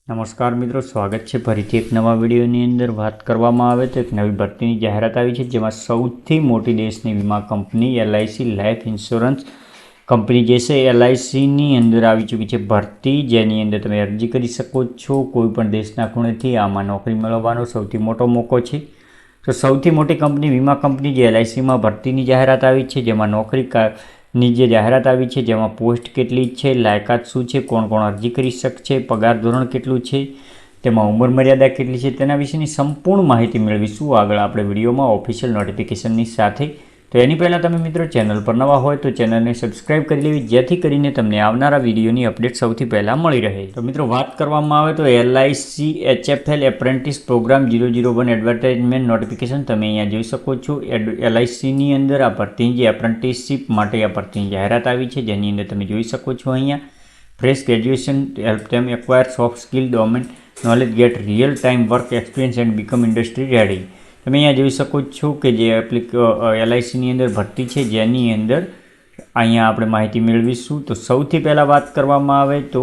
નમસ્કાર મિત્રો, સ્વાગત છે ફરીથી એક નવા વિડીયોની અંદર. વાત કરવામાં આવે તો એક નવી ભરતીની જાહેરાત આવી છે, જેમાં સૌથી મોટી દેશની વીમા company LIC life insurance company જે છે LICની અંદર આવી ચૂકી છે ભરતી, જેની અંદર તમે અરજી કરી શકો છો. કોઈપણ દેશના ખૂણેથી આમાં નોકરી મેળવવાનો સૌથી મોટો મોકો છે. તો સૌથી મોટી કંપની વીમા કંપની જે LICમાં ભરતીની જાહેરાત આવી છે, જેમાં નોકરીની જે જાહેરાત આવી છે, જેમાં પોસ્ટ કેટલી છે, લાયકાત શું છે, કોણ કોણ અરજી કરી શકશે, પગાર ધોરણ કેટલું છે, તેમાં ઉંમર મર્યાદા કેટલી છે, તેના વિશેની સંપૂર્ણ માહિતી મેળવીશું આગળ આપણે વિડીયોમાં ઓફિશિયલ નોટિફિકેશનની સાથે. તો એની પહેલાં તમે મિત્રો ચેનલ પર નવા હોય તો ચેનલને સબસ્ક્રાઈબ કરી લેવી, જેથી કરીને તમને આવનારા વિડીયોની અપડેટ સૌથી પહેલાં મળી રહે. તો મિત્રો વાત કરવામાં આવે તો LIC HFL apprentice programme 001 advertisement notification તમે અહીંયા જોઈ શકો છો. LICની અંદર આ ભરતીની જે એપ્રેન્ટિસશીપ માટે આ ભરતીની જાહેરાત આવી છે, જેની અંદર તમે જોઈ શકો છો અહીંયા fresh graduation help them acquire soft skill domain knowledge get real time work experience and become industry ready. તમે અહીંયા જોઈ શકો છો કે જે LICની અંદર ભરતી છે, જેની અંદર અહીંયા આપણે માહિતી મેળવીશું. તો સૌથી પહેલાં વાત કરવામાં આવે તો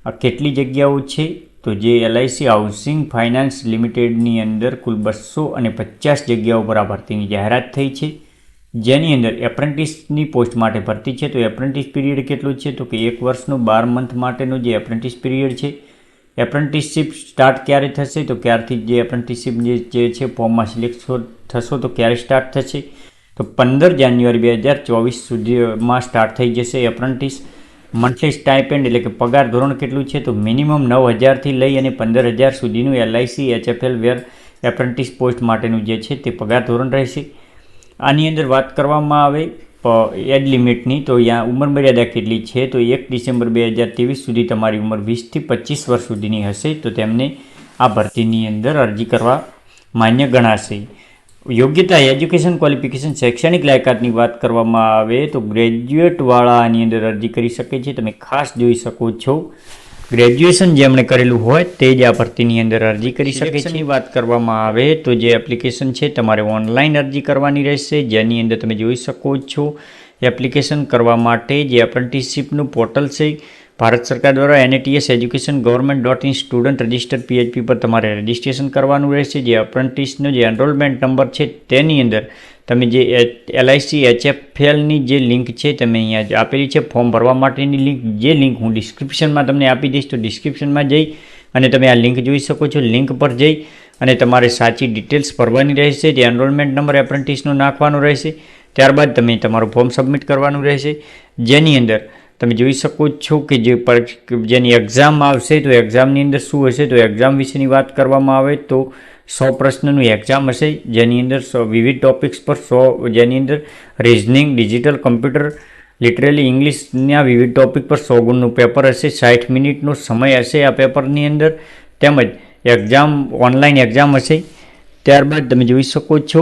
આ કેટલી જગ્યાઓ છે, તો જે LIC હાઉસિંગ ફાઇનાન્સ લિમિટેડની અંદર કુલ 250 જગ્યાઓ પર આ ભરતીની જાહેરાત થઈ છે, જેની અંદર એપ્રેન્ટિસની પોસ્ટ માટે ભરતી છે. તો એપ્રેન્ટિસ પીરિયડ કેટલું છે, તો કે 1 વર્ષનો 12 મંથ માટેનો જે એપ્રેન્ટિસ પીરિયડ છે. એપ્રેન્ટિસશીપ સ્ટાર્ટ ક્યારે થશે, તો ક્યારથી જે એપ્રેન્ટિસશીપ જે છે ફોર્મમાં સિલેક્ટ થશો તો ક્યારે સ્ટાર્ટ થશે, તો 15 જાન્યુઆરી 2024 સુધીમાં સ્ટાર્ટ થઈ જશે એપ્રેન્ટિસ. મંથલી સ્ટાઇપેન્ડ એટલે કે પગાર ધોરણ કેટલું છે, તો મિનિમમ 9,000થી લઈ અને 15,000 સુધીનું LIC HFL વેર એપ્રેન્ટિસ પોસ્ટ માટેનું જે છે તે પગાર ધોરણ રહેશે. આની અંદર વાત કરવામાં આવે એજ લિમિટની, તો અહીંયા ઉંમર મર્યાદા કેટલી છે, તો 1 ડિસેમ્બર 2023 સુધી તમારી ઉંમર 20 થી 25 વર્ષ સુધીની હશે, તો તેમને આ ભરતીની અંદર અરજી કરવા માન્ય ગણાશે. યોગ્યતા એજ્યુકેશન ક્વોલિફિકેશન શૈક્ષણિક લાયકાતની વાત કરવામાં આવે તો ગ્રેજ્યુએટવાળા આની અંદર અરજી કરી શકે છે. તમે ખાસ જોઈ શકો છો ગ્રેજ્યુએશન જેમણે કરેલું હોય તે જ આ ભરતીની અંદર અરજી કરી શકે છે. વાત કરવામાં આવે તો જે એપ્લિકેશન છે તમારે ઓનલાઈન અરજી કરવાની રહેશે, જેની અંદર તમે જોઈ શકો છો એપ્લિકેશન કરવા માટે જે એપ્રેન્ટિસશીપનું પોર્ટલ છે ભારત સરકાર દ્વારા NATS education government student register PHP પર તમારે રજિસ્ટ્રેશન કરવાનું રહેશે. જે એપ્રેન્ટિસનો જે એનરોલમેન્ટ નંબર છે તેની અંદર તમે જે LIC HFLની જે લિંક છે તમે અહીંયા આપેલી છે ફોર્મ ભરવા માટેની લિંક, જે લિંક હું ડિસ્ક્રિપ્શનમાં તમને આપી દઈશ, તો ડિસ્ક્રિપ્શનમાં જઈ અને તમે આ લિંક જોઈ શકો છો. લિંક પર જઈ અને તમારે સાચી ડિટેલ્સ ભરવાની રહેશે, જે એનરોલમેન્ટ નંબર એપ્રેન્ટિસનો નાખવાનો રહેશે. ત્યારબાદ તમે તમારું ફોર્મ સબમિટ કરવાનું રહેશે, જેની અંદર તમે જોઈ શકો છો કે જેની એક્ઝામ આવશે, તો એક્ઝામની અંદર શું હશે, તો એક્ઝામ વિશેની વાત કરવામાં આવે તો 100 પ્રશ્નનું એક્ઝામ હશે, જેની અંદર વિવિધ ટોપિક્સ પર 100, જેની અંદર રિઝનિંગ, ડિજિટલ, કમ્પ્યુટર, લિટરલી ઇંગ્લિશના વિવિધ ટોપિક પર 100 ગુણનું પેપર હશે. 60 મિનિટનો સમય હશે આ પેપરની અંદર, તેમજ એક્ઝામ ઓનલાઈન એક્ઝામ હશે. ત્યારબાદ તમે જોઈ શકો છો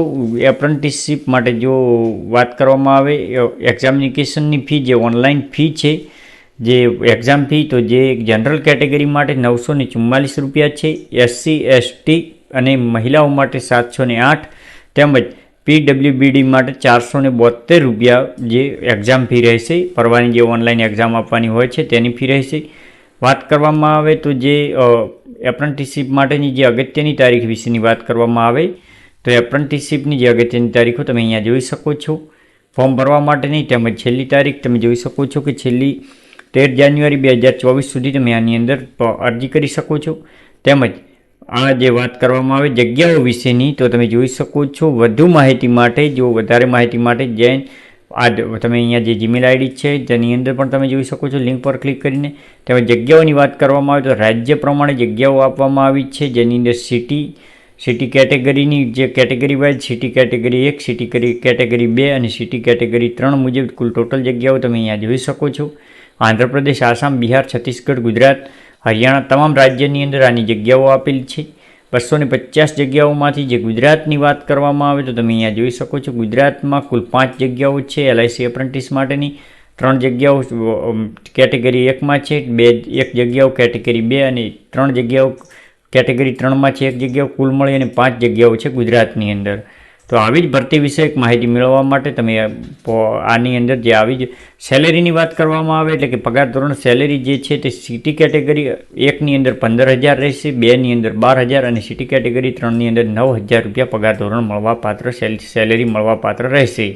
એપ્રેન્ટિસશીપ માટે જો વાત કરવામાં આવે એક્ઝામિનેશનની ફી, જે ઓનલાઈન ફી છે, જે એક્ઝામ ફી, તો જે જનરલ કેટેગરી માટે 944 રૂપિયા છે, SC ST અને મહિલાઓ માટે 708, તેમજ PWBD માટે 472 રૂપિયા જે એક્ઝામ ફી રહેશે. ભરવાની જે ઓનલાઈન એક્ઝામ આપવાની હોય છે તેની ફી રહેશે. વાત કરવામાં આવે તો જે એપ્રેન્ટિસશીપ માટેની જે અગત્યની તારીખ વિશેની વાત કરવામાં આવે તો એપ્રેન્ટિસશીપની જે અગત્યની તારીખો તમે અહીંયા જોઈ શકો છો ફોર્મ ભરવા માટેની, તેમજ છેલ્લી તારીખ તમે જોઈ શકો છો કે છેલ્લી 13 જાન્યુઆરી 2024 સુધી તમે આની અંદર અરજી કરી શકો છો. તેમજ આ જે વાત કરવામાં આવે જગ્યાઓ વિશેની, તો તમે જોઈ શકો છો વધુ માહિતી માટે, જો વધારે માહિતી માટે જૈન તમે અહીંયા જે જીમેલ ID છે તેની અંદર પણ તમે જોઈ શકો છો લિંક પર ક્લિક કરીને. તેમજ જગ્યાઓની વાત કરવામાં આવે તો રાજ્ય પ્રમાણે જગ્યાઓ આપવામાં આવી છે, જેની અંદર સિટી કેટેગરીની જે category wise city category 1, city category 2 અને સિટી કેટેગરી 3 મુજબ કુલ ટોટલ જગ્યાઓ તમે અહીંયા જોઈ શકો છો. આંધ્રપ્રદેશ, આસામ, બિહાર, છત્તીસગઢ, ગુજરાત, હરિયાણા તમામ રાજ્યની અંદર આની જગ્યાઓ આપેલી છે. 250 જગ્યાઓમાંથી જે ગુજરાતની વાત કરવામાં આવે તો તમે અહીંયા જોઈ શકો છો ગુજરાતમાં કુલ 5 જગ્યાઓ છે LIC એપ્રેન્ટિસ માટેની. 3 જગ્યાઓ કેટેગરી 1માં છે, 1 જગ્યાઓ કેટેગરી 2 અને 3 જગ્યાઓ કેટેગરી 3માં છે, 1 જગ્યાઓ, કુલ મળી અને 5 જગ્યાઓ છે ગુજરાતની અંદર. તો આવી જ ભરતી વિશે એક માહિતી મેળવવા માટે તમે આની અંદર જે આવી જ સેલેરીની વાત કરવામાં આવે એટલે કે પગાર ધોરણ સેલેરી જે છે તે સિટી કેટેગરી 1ની અંદર 15,000 રહેશે, 2ની અંદર 12,000 અને સિટી કેટેગરી 3ની અંદર 9,000 રૂપિયા પગાર ધોરણ મળવાપાત્ર સેલેરી મળવાપાત્ર રહેશે.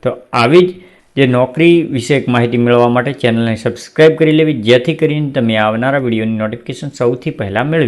તો આવી જ જે નોકરી વિશે એક માહિતી મેળવવા માટે ચેનલને સબસ્ક્રાઈબ કરી લેવી, જેથી કરીને તમે આવનારા વિડીયોની નોટિફિકેશન સૌથી પહેલાં મેળવી